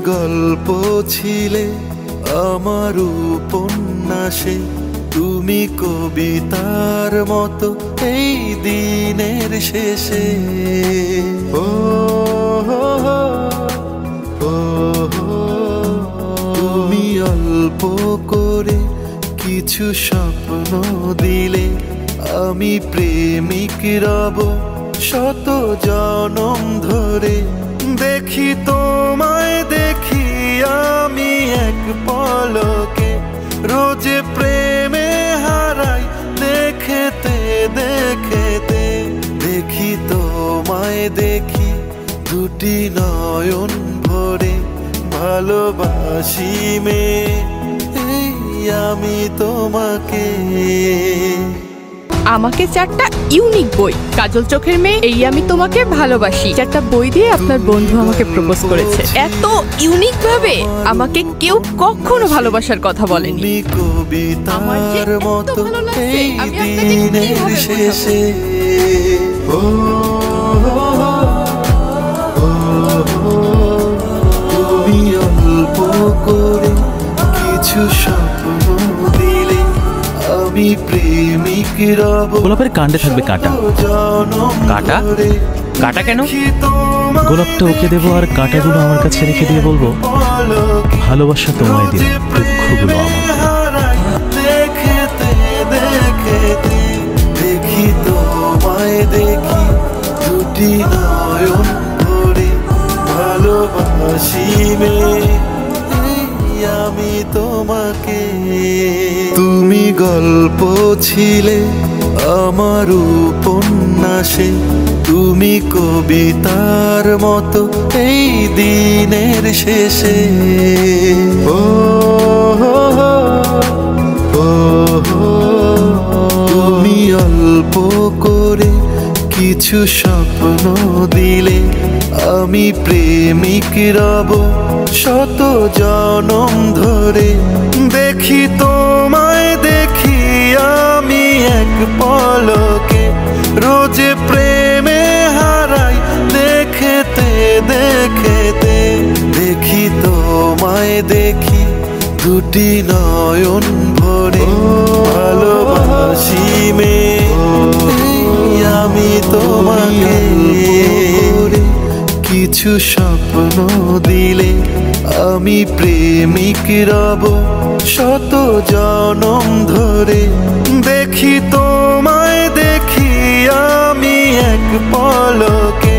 গল্প ছিলে আমার উপন্যাসে, তুমি কবিতার মতো এই দিনের শেষে। ও তুমি অল্প করে কিছু স্বপ্ন দিলে, আমি প্রেমিক রব শত জনম ধরে। দেখি তোমায় দেখি আমি এক পলকে, রোজ প্রেমে হারাই দেখতে দেখতে। দেখি তোমায় দেখি দুটি নয়ন ভরে, ভালোবাসি মেয়ে এই আমি তোমাকে। আমাকে 4টা ইউনিক বই, কাজল চোখের মেয়ে, এই আমি তোমাকে ভালোবাসি, 4টা বই দিয়ে আপনার বন্ধু আমাকে প্রপোজ করেছে। এত ইউনিক ভাবে আমাকে কেউ কখনো ভালোবাসার কথা বলেনি। আমার যে এত ভালো লাগছে, আমি আপনাকে কিভাবে শেষে। তুমি অল্প করে কিছু স্বপ্ন দিলে, আমি প্রেমিক রব। গোলাপের কাণ্ডে থাকবে কাঁটা। কাঁটা? কাঁটা কেন? গোলাপটা ওকে দেবো আর কাঁটাগুলো আমার কাছে রেখে দিয়ে বলবো, ভালোবাসা তোমায় দিলে, দুঃখগুলো আমার। দেখতে দেখতে দেখি তোমায় দেখি দুটি নয়ন ভরে, ভালোবাসি মেয়ে আমি তোমাকে। তুমি গল্প ছিলে আমার উপন্যাসে, তুমি কবিতার মতো এই দিনের শেষে। ও তুমি অল্প করে কিছু স্বপ্ন দিলে, আমি প্রেমিক রব শত জনম ধরে। দেখি তোমায় দেখি আমি এক পলকে, রোজ প্রেমে হারাই দেখতে দেখতে। দেখি তোমায় দেখি দুটি নয়ন ভরে, ভালোবাসি মেয়ে আমি তোমাকে। কিছু স্বপ্ন দিলে, আমি প্রেমিক রব শত জনম ধরে। দেখি তোমায় দেখি আমি এক পলকে,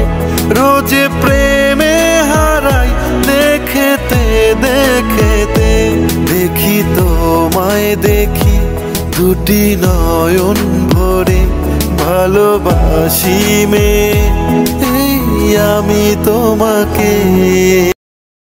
রোজ প্রেমে হারাই দেখতে দেখতে। দেখি তোমায় দেখি দুটি নয়ন ভরে, ভালোবাসি মেয়ে এই আমি তোমাকে।